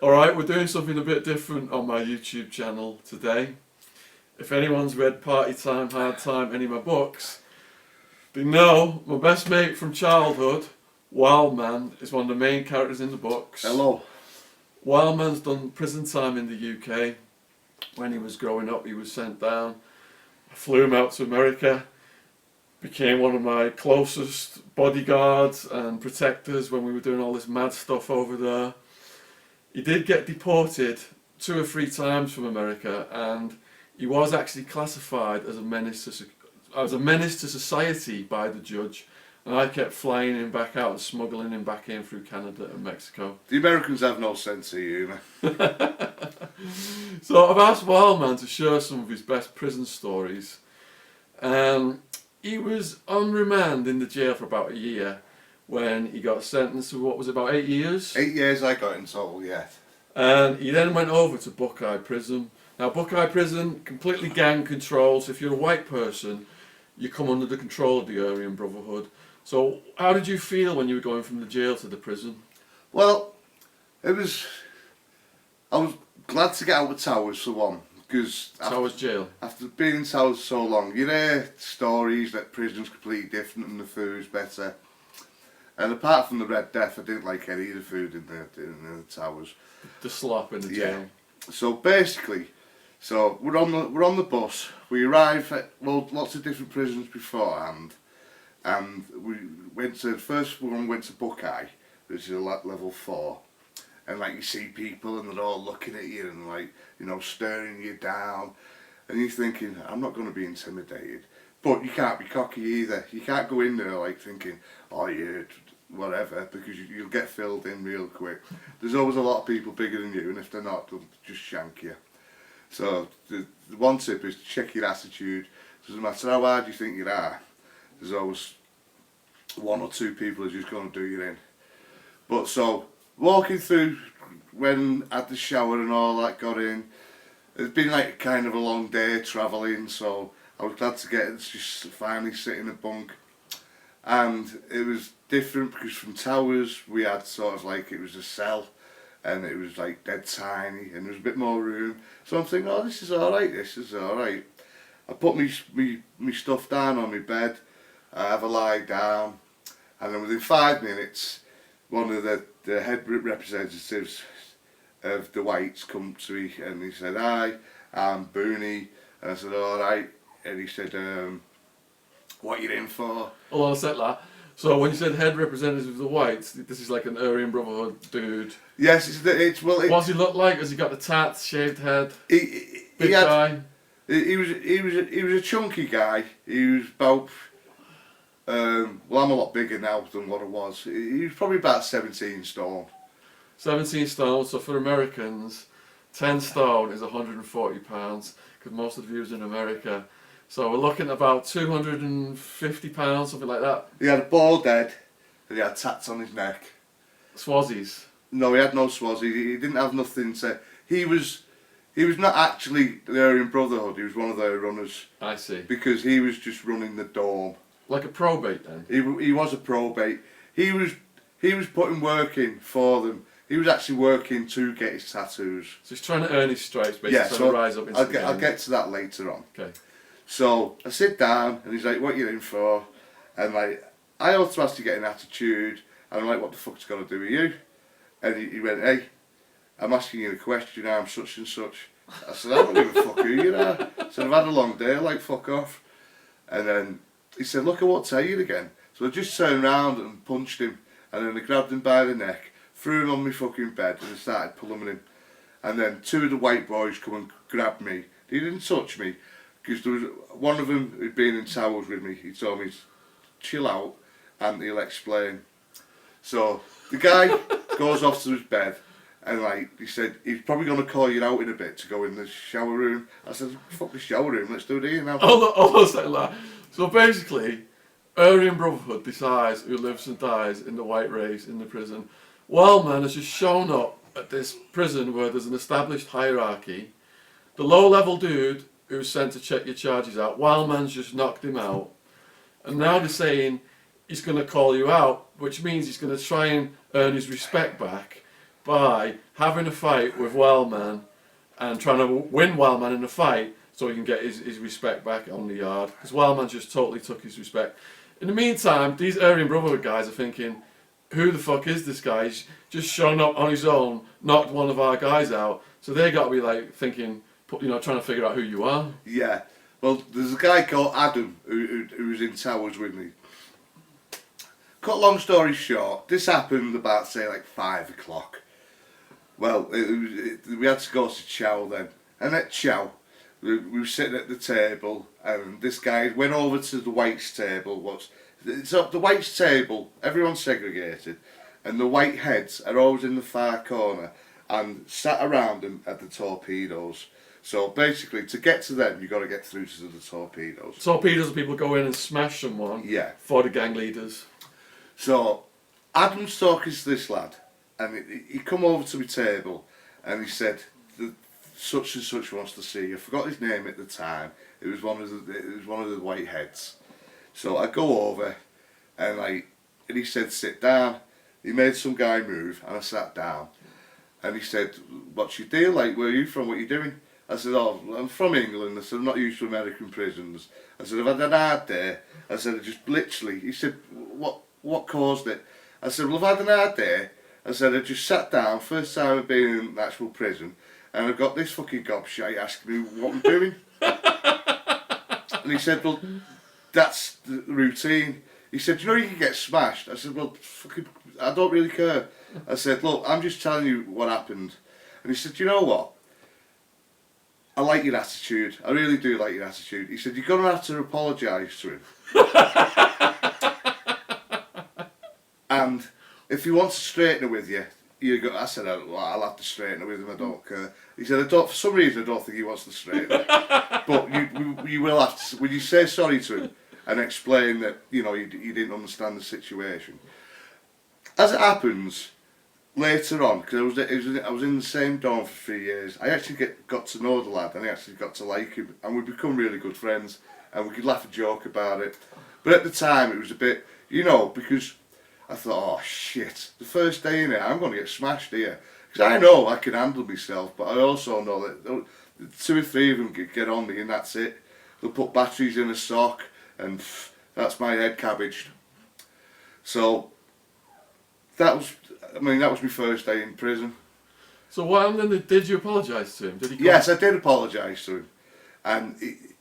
Alright, we're doing something a bit different on my YouTube channel today. If anyone's read Party Time, Hard Time, any of my books, they know my best mate from childhood, Wildman, is one of the main characters in the books. Hello. Wildman's done prison time in the UK. When he was growing up, he was sent down. I flew him out to America, became one of my closest bodyguards and protectors when we were doing all this mad stuff over there. He did get deported 2 or 3 times from America, and he was actually classified as a menace to society by the judge. And I kept flying him back out and smuggling him back in through Canada and Mexico. The Americans have no sense of humour. So I've asked Wildman to share some of his best prison stories. He was on remand in the jail for about a year when he got sentenced to, what was it, about 8 years? 8 years I got in total, yeah. And he then went over to Buckeye Prison. Now Buckeye Prison, completely gang controlled, so if you're a white person, you come under the control of the Aryan Brotherhood. So how did you feel when you were going from the jail to the prison? Well, I was glad to get out of Towers for one, because Towers jail? After being in Towers so long, you hear stories that prison's completely different and the food's better. And apart from the Red Death, I didn't like any of the food in the Towers. The slop in the jail. Yeah. So basically, we're on the bus. We arrive at lots of different prisons beforehand, and we went to Buckeye, which is level 4, and like you see people and they're all looking at you and like staring you down, and you're thinking, I'm not going to be intimidated. But you can't be cocky either. You can't go in there like thinking, oh yeah, whatever, because you'll get filled in real quick. There's always a lot of people bigger than you, and if they're not, they'll just shank you. So the one tip is to check your attitude. Doesn't matter how hard you think you are, there's always 1 or 2 people who's just going to do you in. But so, walking through, when I had the shower and all that got in, it's been like kind of a long day travelling, so I was glad to just finally sit in a bunk. And it was different because from Towers we had sort of like, it was a cell and it was like dead tiny and there was a bit more room. So I'm thinking, oh, this is alright. I put me stuff down on my bed, I have a lie down, and then within 5 minutes one of the head representatives of the whites come to me and he said, hi, I'm Booney. And I said, alright. And he said, what are you in for? Hold on a sec, lad. So when you said head representative of the whites, this is like an Aryan Brotherhood dude. Yes, what does he look like? Has he got the tats, shaved head, big guy? He was a chunky guy. He was about, well, I'm a lot bigger now than what I was. He was probably about 17 stone. 17 stone, so for Americans, 10 stone is 140 pounds, because most of the viewers in America. So we're looking at about 250 pounds, something like that. He had a bald head, and he had tats on his neck. Swazies? No, he had no Swazies. He didn't have nothing to... He was not actually the Aryan Brotherhood, he was one of their runners. I see. Because he was just running the dorm. Like a probate then? He was a probate. He was putting work in for them. He was actually working to get his tattoos. So he's trying to earn his stripes, basically, yeah, trying to rise up into the game. I'll get to that later on. Okay. So I sit down and he's like, what are you in for? And like, I automatically get an attitude and I'm like, what the fuck's got to do with you? And he went, hey, I'm asking you a question, I'm such and such. I said, I don't give a fuck who you are. I said, I've had a long day, like fuck off. And then he said, look, I won't tell you again. So I just turned around and punched him, and then I grabbed him by the neck, threw him on my fucking bed and I started pulling him. And then 2 of the white boys come and grabbed me. They didn't touch me, because there was one of them who'd been in Towers with me. He told me, chill out and he'll explain. So the guy goes off to his bed and like, he said, he's probably going to call you out in a bit to go in the shower room. I said, fuck the shower room, let's do it here now. Almost like that. So basically, Aryan Brotherhood decides who lives and dies in the white race in the prison. Wellman has just shown up at this prison where there's an established hierarchy. The low-level dude who's sent to check your charges out, Wildman's just knocked him out. And now they're saying he's going to call you out, which means he's going to try and earn his respect back by having a fight with Wildman and trying to win Wildman in a fight so he can get his respect back on the yard. Because Wildman just totally took his respect. In the meantime, these Aryan Brotherhood guys are thinking, who the fuck is this guy? He's just shown up on his own, knocked one of our guys out. So they got to be like thinking, trying to figure out who you are. Yeah. Well, there's a guy called Adam who was in Towers with me. Cut long story short, this happened about, say, like 5 o'clock. Well, we had to go to Chow then. And at Chow, we were sitting at the table, and this guy went over to the whites table. So the whites table, everyone's segregated, and the white heads are always in the far corner, and sat around them at the torpedoes. So basically, to get to them, you've got to get through to the torpedoes. Torpedoes are people go in and smash someone. Yeah. For the gang leaders. So Adam's talking to this lad, and he come over to my table, and he said, such and such wants to see you. I forgot his name at the time. It was one of the white heads. So I go over, and he said, sit down. He made some guy move, and I sat down. And he said, what's your deal? Like, where are you from? What are you doing? I said, oh, I'm from England. I said, I'm not used to American prisons. I said, I've had an hard day. I said, I just literally, he said, what caused it? I said, well, I've had an hard day. I said, I just sat down, first time I've been in an actual prison, and I've got this fucking gobshite asking me what I'm doing. And he said, well, that's the routine. He said, you can get smashed. I said, well, fucking, I don't really care. I said, look, I'm just telling you what happened. And he said, you know what? I like your attitude. I really do like your attitude. He said, you're going to have to apologise to him. And if he wants to straighten it with you, I said, well, I'll have to straighten it with him, I don't care. He said, for some reason I don't think he wants to straighten it. But you will have to, when you say sorry to him and explain that, you didn't understand the situation. As it happens, later on, because I was in the same dorm for 3 years, I actually got to know the lad, and I actually got to like him, and we become really good friends, and we could laugh and joke about it. But at the time, it was a bit, because I thought, oh shit, the first day in here, I'm going to get smashed here. Because I know I can handle myself, but I also know that 2 or 3 of them get on me, and that's it. They'll put batteries in a sock, and that's my head cabbaged. So that was my first day in prison. So what happened then? Did you apologise to him? Did he come? Yes, I did apologise to him, and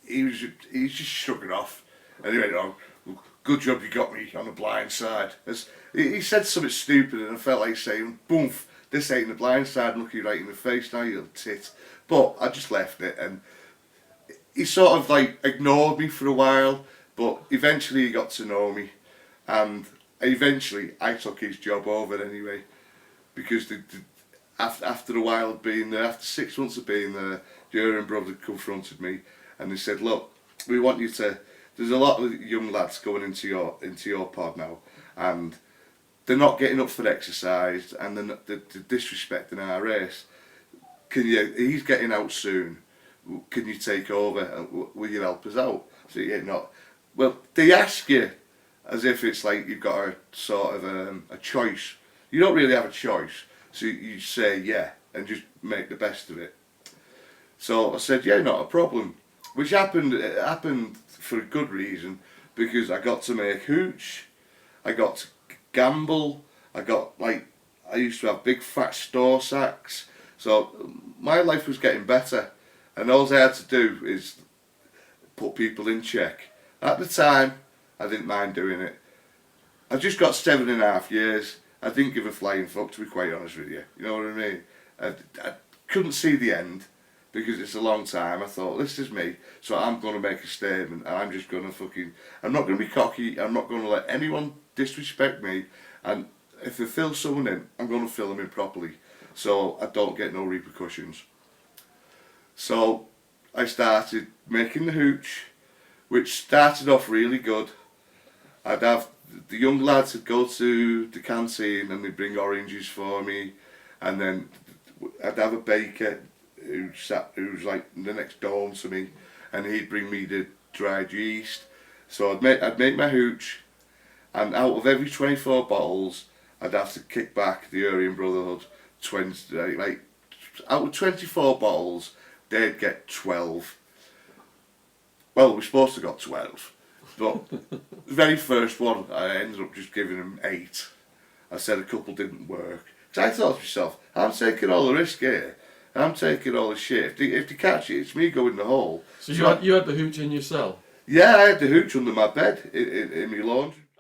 he just shook it off, and he went, "Oh, good job you got me on the blind side." He said something stupid, and I felt like saying, "Boom, this ain't the blind side, look you right in the face now, you little tit." But I just left it, and he sort of ignored me for a while, but eventually he got to know me, and eventually I took his job over anyway, because after a while of being there, after 6 months of being there, the Aryan brother confronted me, and they said, "Look, we want you to. There's a lot of young lads going into your pod now, and they're not getting up for exercise, and they're disrespecting our race. He's getting out soon. Can you take over? Will you help us out?" I said, "Yeah, not." Well, they ask you as if it's like you've got a sort of a choice. You don't really have a choice, so you say yeah and just make the best of it. So I said, "Yeah, not a problem," which happened. It happened for a good reason, because I got to make hooch, I got to gamble, I used to have big fat store sacks, so my life was getting better, and all I had to do is put people in check. At the time, I didn't mind doing it. I just got 7.5 years. I didn't give a flying fuck, to be quite honest with you. You know what I mean? I couldn't see the end, because it's a long time. I thought, this is me, so I'm going to make a statement, and I'm just going to I'm not going to be cocky, I'm not going to let anyone disrespect me, and if I fill someone in, I'm going to fill them in properly, so I don't get no repercussions. So I started making the hooch, which started off really good. I'd have the young lads would go to the canteen and they'd bring oranges for me, and then I'd have a baker who was like the next dorm to me, and he'd bring me the dried yeast. So I'd make my hooch, and out of every 24 bottles, I'd have to kick back the Aryan Brotherhood 20, like out of 24 bottles, they'd get 12. Well, we're supposed to got 12, but the very first one, I ended up just giving them 8. I said a couple didn't work. So I thought to myself, I'm taking all the risk here. I'm taking all the shit. If they catch it, it's me going in the hole. So you had the hooch in your cell? Yeah, I had the hooch under my bed in my laundry.